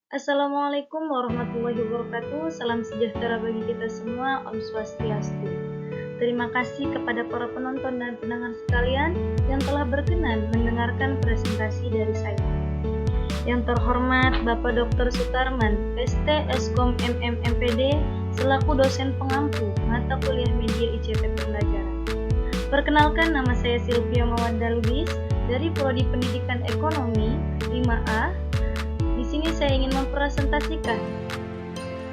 Assalamualaikum warahmatullahi wabarakatuh. Salam sejahtera bagi kita semua. Om Swastiastu. Terima kasih kepada para penonton dan pendengar sekalian yang telah berkenan mendengarkan presentasi dari saya. Yang terhormat Bapak Dr. Sutarman, ST Eskom MM MPD, selaku dosen pengampu mata kuliah media ICT Pembelajaran. Perkenalkan, nama saya Sylvia Mawadda Lubis dari Prodi Pendidikan Ekonomi 5A. Di sini saya ingin mempresentasikan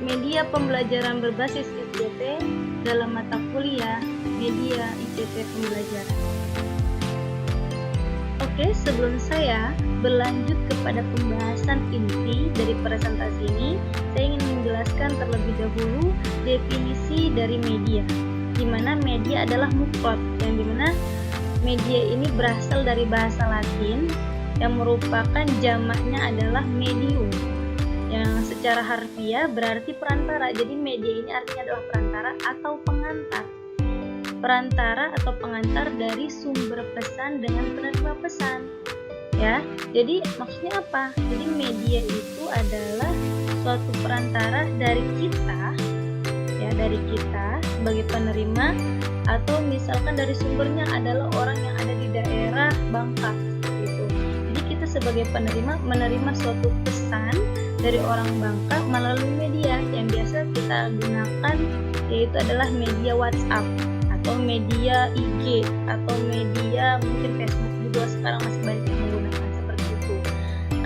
media pembelajaran berbasis ICT dalam mata kuliah media ICT Pembelajaran. Oke, sebelum saya berlanjut kepada pembahasan inti dari presentasi ini, saya ingin menjelaskan terlebih dahulu definisi dari media, di mana media adalah mufrad, yang dimana media ini berasal dari bahasa Latin yang merupakan jamaknya adalah medium, yang secara harfiah berarti perantara. Jadi media ini artinya adalah perantara atau pengantar dari sumber pesan dengan penerima pesan, ya. Jadi maksudnya apa? Jadi media itu adalah suatu perantara dari kita, ya, dari kita sebagai penerima, atau misalkan dari sumbernya adalah orang yang ada di daerah Bangka, gitu. Jadi kita sebagai penerima menerima suatu pesan dari orang Bangka melalui media yang biasa kita gunakan, yaitu adalah media WhatsApp atau media IG atau media mungkin Facebook juga sekarang masih banyak yang menggunakan seperti itu.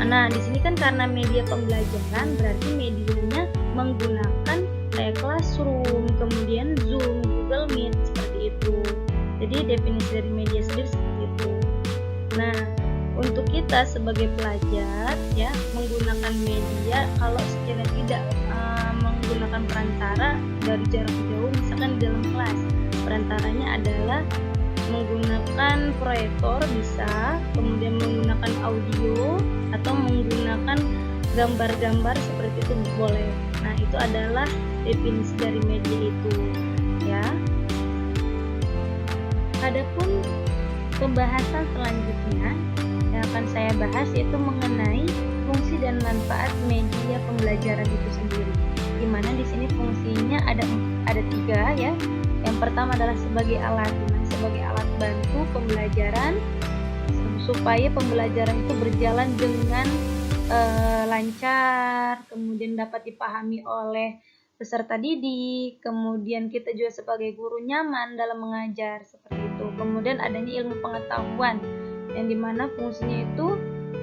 Nah, di sini kan karena media pembelajaran berarti medianya menggunakan kayak Classroom, kemudian Zoom, Google Meet seperti itu. Jadi definisi dari media sendiri seperti itu. Nah, untuk kita sebagai pelajar, ya, menggunakan media kalau sekiranya tidak menggunakan perantara dari jarak jauh, misalkan di dalam kelas, perantaranya adalah menggunakan proyektor bisa, kemudian menggunakan audio atau menggunakan gambar-gambar seperti itu boleh. Nah, itu adalah definisi dari media itu, ya. Adapun pembahasan selanjutnya yang akan saya bahas yaitu mengenai fungsi dan manfaat media pembelajaran itu sendiri. Di mana di sini fungsinya ada tiga, ya. Yang pertama adalah sebagai alat bantu pembelajaran supaya pembelajaran itu berjalan dengan lancar, kemudian dapat dipahami oleh peserta didik, kemudian kita juga sebagai guru nyaman dalam mengajar seperti itu. Kemudian adanya ilmu pengetahuan yang dimana fungsinya itu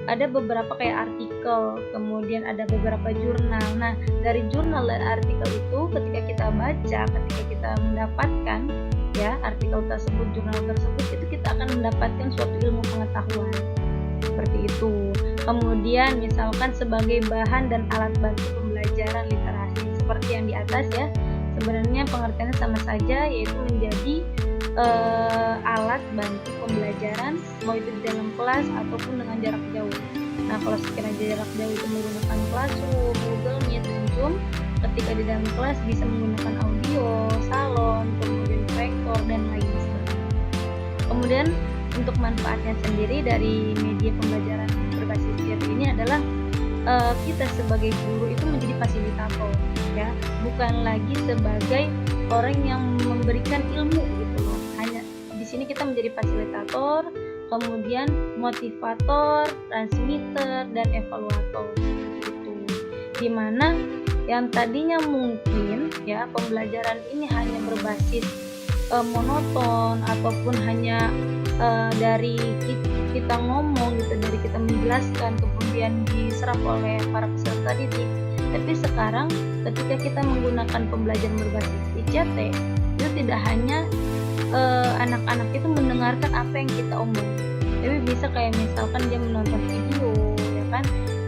ada beberapa kayak artikel, kemudian ada beberapa jurnal. Nah, dari jurnal dan artikel itu ketika kita baca, ketika kita mendapatkan, ya, artikel tersebut, jurnal tersebut, itu kita akan mendapatkan suatu ilmu pengetahuan seperti itu. Kemudian misalkan sebagai bahan dan alat bantu pembelajaran literasi seperti yang di atas, ya, sebenarnya pengertiannya sama saja, yaitu menjadi alat bantu pembelajaran mau itu di dalam kelas ataupun dengan jarak jauh. Nah, kalau sekiranya jarak jauh itu menggunakan Classroom, Google Meet, dan Zoom, ketika di dalam kelas bisa menggunakan audio, salon, kemudian proyektor dan lain sebagainya. Kemudian untuk manfaatnya sendiri dari media pembelajaran berbasis ICT ini adalah kita sebagai guru itu menjadi fasilitator, ya, bukan lagi sebagai orang yang memberikan ilmu gitu loh. Hanya di sini kita menjadi fasilitator, kemudian motivator, transmitter, dan evaluator gitu. Dimana yang tadinya mungkin, ya, pembelajaran ini hanya berbasis monoton ataupun hanya dari kita ngomong gitu, dari kita menjelaskan kemudian diserap oleh para peserta didik. Tapi sekarang ketika kita menggunakan pembelajaran berbasis ICT, itu tidak hanya anak-anak itu mendengarkan apa yang kita omong, tapi bisa kayak misalkan dia menonton video, ya kan,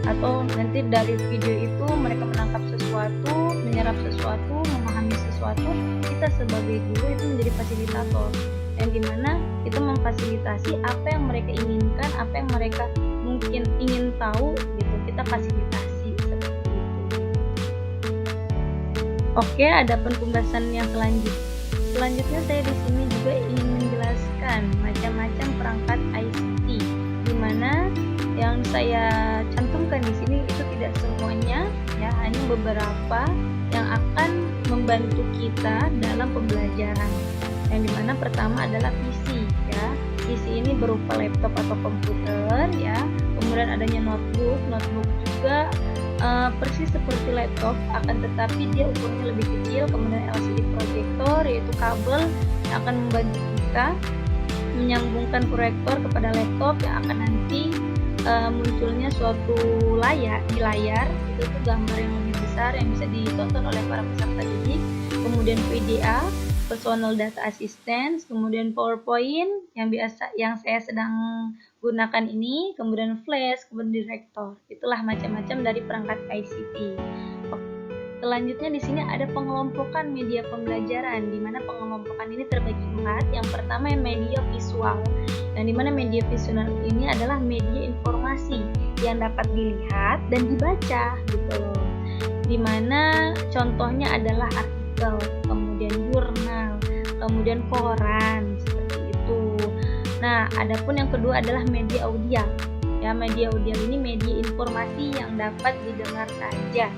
atau nanti dari video itu mereka menangkap sesuatu, menyerap sesuatu, memahami sesuatu. Kita sebagai guru itu menjadi fasilitator, yang dimana kita memfasilitasi apa yang mereka inginkan, apa yang mereka mungkin ingin tahu gitu, kita fasilitasi seperti itu. Oke, ada pembahasan yang selanjutnya saya di sini juga ingin menjelaskan macam-macam perangkat ICT, di mana yang saya cantumkan di sini itu tidak semuanya beberapa yang akan membantu kita dalam pembelajaran. Yang dimana pertama adalah PC ya. PC ini berupa laptop atau komputer ya. Kemudian adanya notebook juga persis seperti laptop, akan tetapi dia ukurannya lebih kecil. Kemudian LCD proyektor, yaitu kabel yang akan membantu kita menyambungkan proyektor kepada laptop yang akan nanti munculnya suatu di layar itu tuh gambar yang lebih besar yang bisa ditonton oleh para peserta didik. Kemudian PDA, Personal Data Assistance, kemudian PowerPoint yang saya sedang gunakan ini, kemudian Flash, kemudian Director. Itulah macam-macam dari perangkat ICT. Selanjutnya di sini ada pengelompokan media pembelajaran, di mana pengelompokan ini terbagi 4. Yang pertama yang media visual, dan di mana media visual ini adalah media informasi yang dapat dilihat dan dibaca gitu loh. Di mana contohnya adalah artikel, kemudian jurnal, kemudian koran seperti itu. Nah, adapun yang kedua adalah media audio. Ya, media audio ini media informasi yang dapat didengar saja.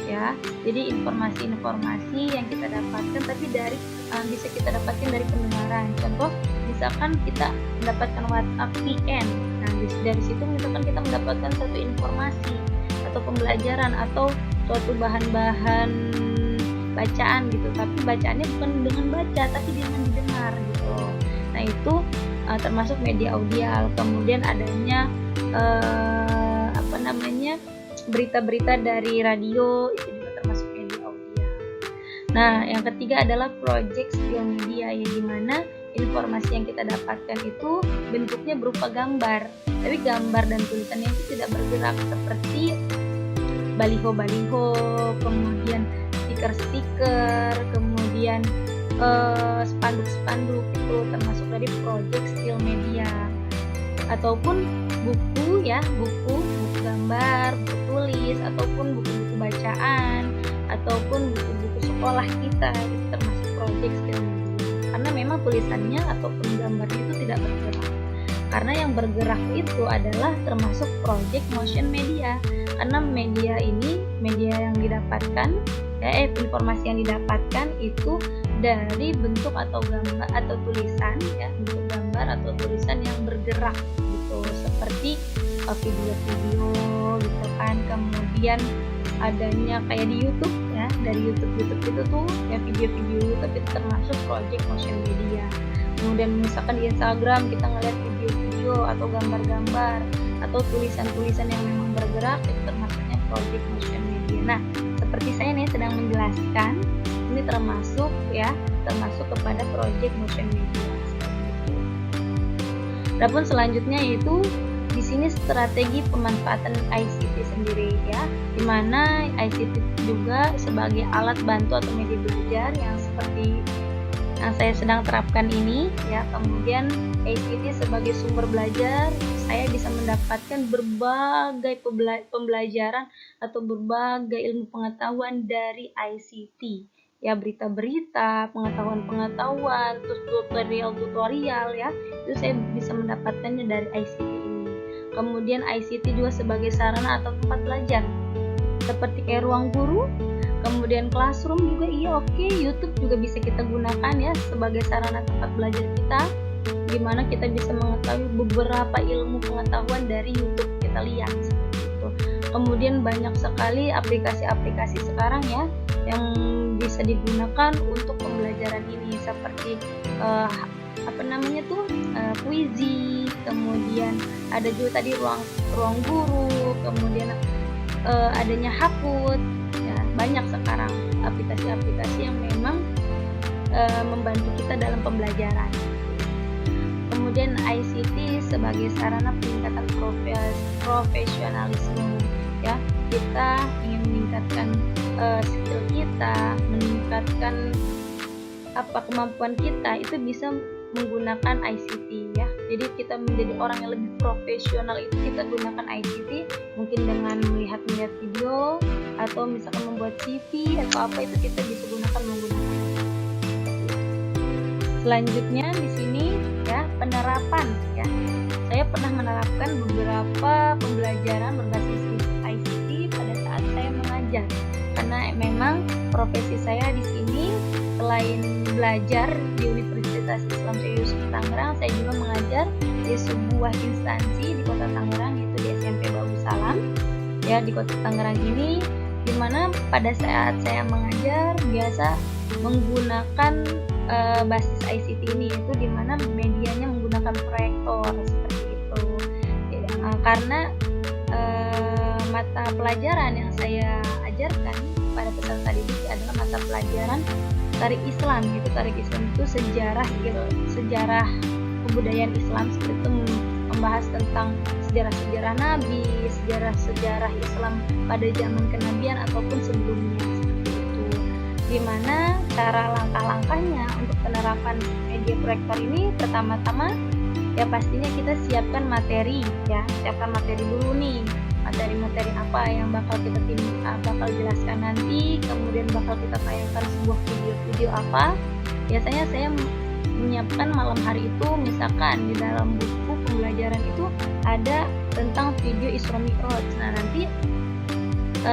Ya, jadi informasi-informasi yang kita dapatkan tapi bisa kita dapatkan dari pendengaran. Contoh, misalkan kita mendapatkan WhatsApp VN. Nah, dari situ misalkan kita mendapatkan suatu informasi atau pembelajaran atau suatu bahan-bahan bacaan gitu, tapi bacaannya bukan dengan baca tapi dengan didengar gitu. Nah, itu termasuk media audio. Kemudian adanya berita-berita dari radio, itu juga termasuk media audio. Nah, yang ketiga adalah project skill media, ya dimana informasi yang kita dapatkan itu bentuknya berupa gambar, tapi gambar dan tulisannya itu tidak bergerak seperti baliho-baliho, kemudian stiker-stiker, kemudian spanduk-spanduk, itu termasuk dari project skill media. Ataupun buku gambar, buku tulis, ataupun buku-buku bacaan, ataupun buku-buku sekolah kita, itu termasuk project skill media. Karena memang tulisannya ataupun gambarnya itu tidak bergerak. Karena yang bergerak itu adalah termasuk project motion media. Karena media yang didapatkan, informasi yang didapatkan itu dari bentuk atau gambar atau tulisan, ya, bentuk gambar atau tulisan yang bergerak gitu, seperti video-video gitu kan. Kemudian adanya kayak di YouTube ya, dari YouTube itu tuh ya, video-video YouTube itu termasuk project motion media. Kemudian misalkan di Instagram kita ngeliat video-video atau gambar-gambar atau tulisan-tulisan yang memang bergerak, itu termasuknya project motion media. Nah, seperti saya nih sedang menjelaskan, ini termasuk kepada project motion media. Adapun selanjutnya yaitu di sini strategi pemanfaatan ICT sendiri ya, di mana ICT juga sebagai alat bantu atau media belajar yang seperti yang saya sedang terapkan ini ya. Kemudian ICT sebagai sumber belajar, saya bisa mendapatkan berbagai pembelajaran atau berbagai ilmu pengetahuan dari ICT. Ya, berita-berita, pengetahuan-pengetahuan, terus tutorial ya, itu saya bisa mendapatkannya dari ICT ini. Kemudian ICT juga sebagai sarana atau tempat belajar, seperti kayak ruang guru, kemudian classroom juga YouTube juga bisa kita gunakan ya sebagai sarana tempat belajar kita, dimana kita bisa mengetahui beberapa ilmu pengetahuan dari YouTube kita lihat seperti itu. Kemudian banyak sekali aplikasi-aplikasi sekarang ya yang bisa digunakan untuk pembelajaran ini, seperti Quizy, kemudian ada juga tadi ruang guru, kemudian adanya Hakut ya, banyak sekarang aplikasi-aplikasi yang memang membantu kita dalam pembelajaran. Kemudian ICT sebagai sarana peningkatan profesionalisme ya, kita ingin meningkatkan skill kita, meningkatkan kemampuan kita, itu bisa menggunakan ICT ya. Jadi kita menjadi orang yang lebih profesional itu kita gunakan ICT, mungkin dengan melihat video atau misalkan membuat CV atau apa, itu kita bisa menggunakan Selanjutnya di sini ya, penerapan ya. Saya pernah menerapkan beberapa pembelajaran berbasis ICT pada saat saya mengajar. profesi saya di sini selain belajar di Universitas Islam Syekh Yusuf Tangerang, saya juga mengajar di sebuah instansi di Kota Tangerang, yaitu di SMP Bagus Salam ya, di Kota Tangerang ini, dimana pada saat saya mengajar biasa menggunakan basis ICT ini, yaitu dimana medianya menggunakan proyektor seperti itu ya, karena mata pelajaran yang saya ajarkan pada peserta didik adalah mata pelajaran Tarik Islam. Yaitu Tarik Islam itu sejarah kebudayaan Islam, seperti itu membahas tentang sejarah-sejarah Nabi, sejarah-sejarah Islam pada zaman kenabian ataupun sebelumnya, seperti itu. Dimana cara langkah-langkahnya untuk penerapan media proyektor ini, pertama-tama ya pastinya kita siapkan materi ya, siapkan materi dulu nih, materi-materi apa yang bakal kita bakal jelaskan nanti, kemudian bakal kita tayangkan sebuah video-video apa. Biasanya saya menyiapkan malam hari itu, misalkan di dalam buku pembelajaran itu ada tentang video Isra Mi'raj. Nah, nanti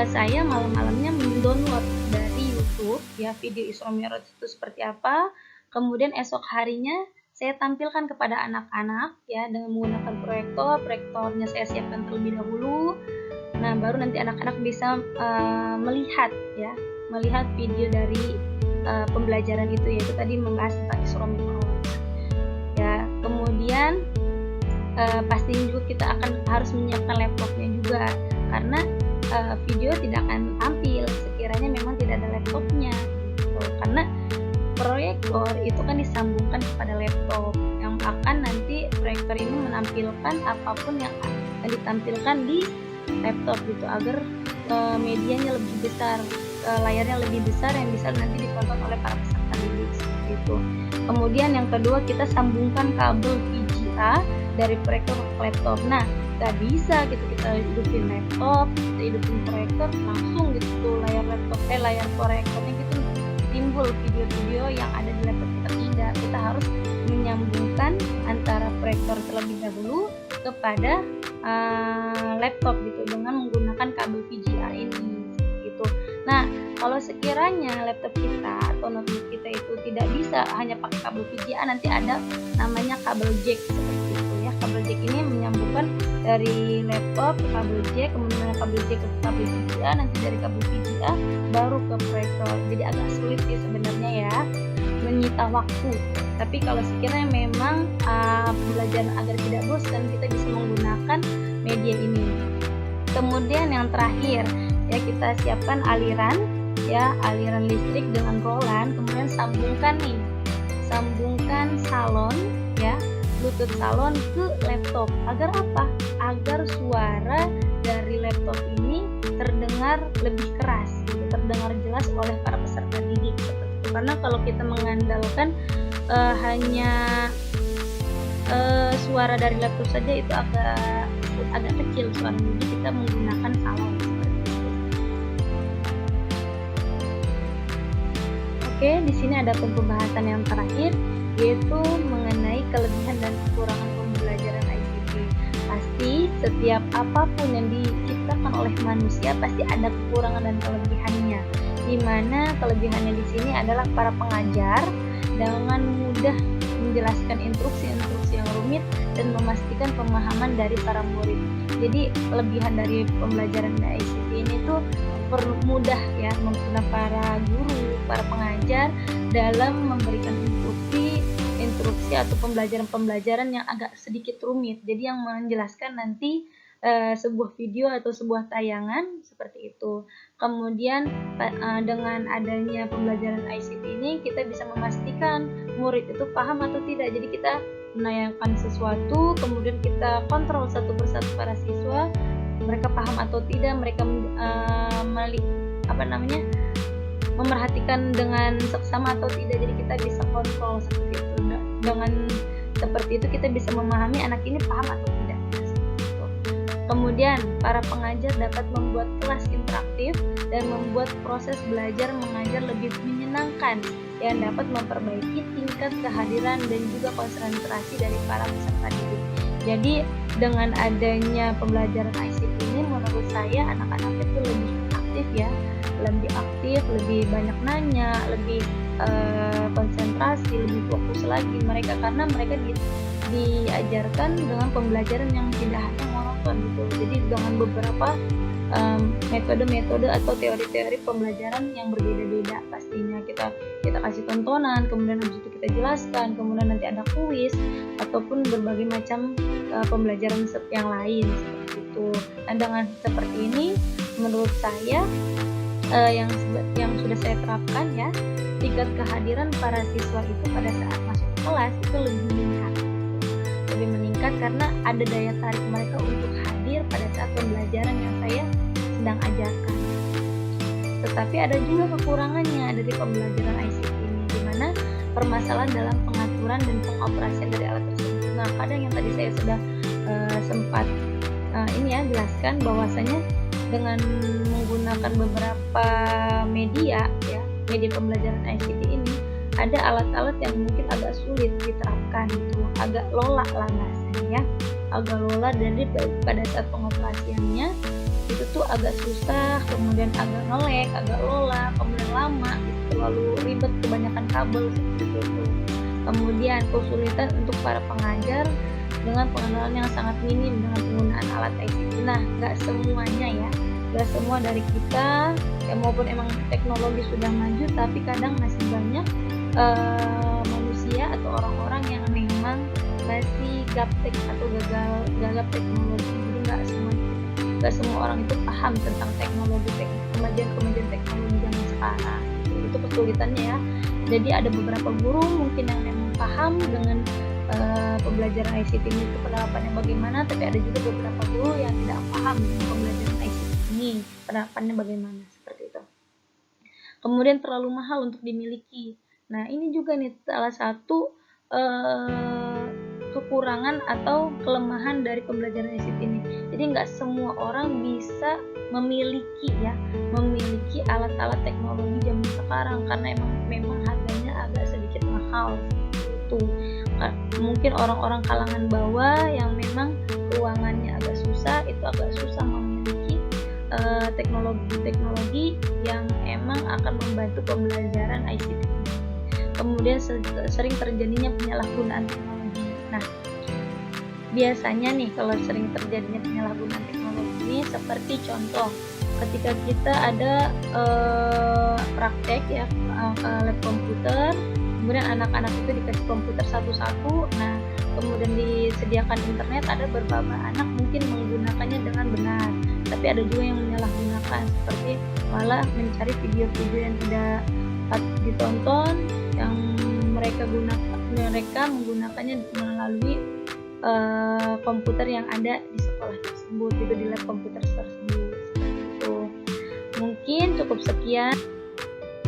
saya malam-malamnya mendownload dari YouTube ya video Isra Mi'raj itu seperti apa. Kemudian esok harinya saya tampilkan kepada anak-anak ya dengan menggunakan proyektornya saya siapkan terlebih dahulu. Nah, baru nanti anak-anak bisa melihat video dari pembelajaran itu, yaitu tadi membahas tentang Isra Mi'raj ya. Kemudian pastinya juga kita harus menyiapkan laptopnya juga, karena video tidak akan tampil sekiranya memang tidak ada laptopnya gitu. Karena proyektor itu kan disambungkan kepada laptop yang akan nanti proyektor ini menampilkan apapun yang ditampilkan di laptop gitu, agar medianya lebih besar, layarnya lebih besar yang bisa nanti ditonton oleh para peserta didik seperti itu. Kemudian yang kedua, kita sambungkan kabel VGA dari proyektor ke laptop. Nah, gak bisa gitu kita hidupin laptop, kita hidupin proyektor langsung gitu layar proyektornya gitu timbul video-video yang ada di laptop kita. Tidak, kita harus menyambungkan antara proyektor terlebih dahulu kepada laptop gitu dengan menggunakan kabel VGA ini gitu. Nah, kalau sekiranya laptop kita atau notebook kita itu tidak bisa hanya pakai kabel VGA, nanti ada namanya kabel jack seperti itu ya. Kabel jack ini menyambungkan dari laptop ke kabel jack, kemudian kabel jack ke kabel VGA, nanti dari kabel VGA baru ke proyektor. Jadi agak sulit sih sebenarnya ya, menyita waktu. Tapi kalau sekiranya memang pembelajaran agar tidak bosan, kita bisa menggunakan media ini. Kemudian yang terakhir ya, kita siapkan aliran listrik dengan rolan, kemudian sambungkan salon ya, Bluetooth salon ke laptop. Agar apa? Agar suara dari laptop ini terdengar lebih keras, terdengar jelas oleh para peserta didik seperti itu. Karena kalau kita mengandalkan hanya suara dari laptop saja, itu agak kecil suaranya, jadi kita menggunakan salon seperti itu. Oke, di sini ada pembahasan yang terakhir, yaitu mengenai kelebihan dan kekurangan pembelajaran ICT. Pasti setiap apapun yang diciptakan oleh manusia pasti ada kekurangan dan kelebihannya. Di mana kelebihannya di sini adalah para pengajar dengan mudah menjelaskan instruksi-instruksi yang rumit dan memastikan pemahaman dari para murid. Jadi kelebihan dari pembelajaran ICT ini tuh permudah ya mempermudah para guru, para pengajar dalam memberikan instruksi atau pembelajaran yang agak sedikit rumit. Jadi yang menjelaskan nanti sebuah video atau sebuah tayangan seperti itu. Kemudian dengan adanya pembelajaran ICT ini kita bisa memastikan murid itu paham atau tidak. Jadi kita menayangkan sesuatu, kemudian kita kontrol satu persatu para siswa, mereka paham atau tidak, mereka memerhatikan dengan seksama atau tidak. Jadi kita bisa kontrol seperti itu. Dengan seperti itu kita bisa memahami anak ini paham atau tidak. Kemudian para pengajar dapat membuat kelas interaktif dan membuat proses belajar mengajar lebih menyenangkan yang dapat memperbaiki tingkat kehadiran dan juga konsentrasi dari para peserta didik. Jadi dengan adanya pembelajaran ICT ini, menurut saya anak-anak itu lebih aktif ya, lebih aktif, lebih banyak nanya, lebih konsentrasi, lebih fokus lagi mereka, karena mereka diajarkan dengan pembelajaran yang tidak hanya monoton gitu. Jadi dengan beberapa metode-metode atau teori-teori pembelajaran yang berbeda-beda. Pastinya kita kasih tontonan, kemudian habis itu kita jelaskan, kemudian nanti ada kuis ataupun berbagai macam pembelajaran yang lain seperti itu. Nah, dengan seperti ini menurut saya yang sudah saya terapkan ya, tingkat kehadiran para siswa itu pada saat masuk kelas itu lebih meningkat karena ada daya tarik mereka untuk hadir pada saat pembelajaran yang saya sedang ajarkan. Tetapi ada juga kekurangannya dari pembelajaran ICT ini, di mana permasalahan dalam pengaturan dan pengoperasian dari alat tersebut. Nah, kadang yang tadi saya sudah sempat jelaskan bahwasanya dengan menggunakan beberapa media pembelajaran ICT ini, ada alat-alat yang mungkin agak sulit diterapkan gitu, agak lola lah bahasanya ya, agak lola, dan pada saat pengoperasiannya itu tuh agak susah, kemudian agak nge-lag, agak lola, kemudian lama, terlalu ribet, kebanyakan kabel seperti itu. Kemudian kesulitan untuk para pengajar dengan pengenalan yang sangat minim dengan penggunaan alat ICT. Nah, nggak semuanya ya, nggak semua dari kita maupun emang teknologi sudah maju, tapi kadang masih banyak manusia atau orang-orang yang memang masih gaptek atau gagap teknologi. Jadi nggak semua orang itu paham tentang kemajuan teknologi zaman sekarang. Itu kesulitannya ya. Jadi ada beberapa guru mungkin yang memang paham dengan pembelajaran ICT ini, itu penerapannya bagaimana, tapi ada juga beberapa guru yang tidak paham dengan pembelajaran ICT ini, penerapannya bagaimana, seperti itu. Kemudian terlalu mahal untuk dimiliki. Nah, ini juga nih salah satu kekurangan atau kelemahan dari pembelajaran ICT ini. Jadi nggak semua orang bisa memiliki alat-alat teknologi zaman sekarang, karena memang harganya agak sedikit mahal itu. Mungkin orang-orang kalangan bawah yang memang keuangannya agak susah, itu agak susah memiliki teknologi-teknologi yang emang akan membantu pembelajaran ICT. Kemudian sering terjadinya penyalahgunaan teknologi. Nah, biasanya nih kalau sering terjadinya penyalahgunaan teknologi ini seperti contoh ketika kita ada praktek ya ke lab komputer, kemudian anak-anak itu dikasih komputer satu-satu. Nah, kemudian disediakan internet, ada beberapa anak mungkin menggunakannya dengan benar, tapi ada juga yang menyalahgunakan, seperti malah mencari video-video yang tidak patut ditonton, yang mereka menggunakannya melalui komputer yang ada di sekolah tersebut, itu di lab komputer tersebut. Itu mungkin cukup sekian.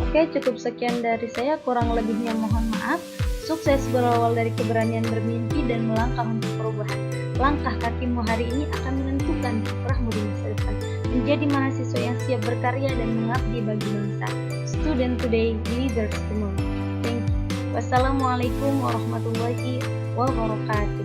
Oke, cukup sekian dari saya, kurang lebihnya mohon maaf. Sukses berawal dari keberanian bermimpi dan melangkah untuk perubahan. Langkah kakimu hari ini akan menentukan kiprahmu di masa depan. Menjadi mahasiswa yang siap berkarya dan mengabdi bagi bangsa. Student today, leaders tomorrow. Thank you. Wassalamualaikum warahmatullahi wabarakatuh.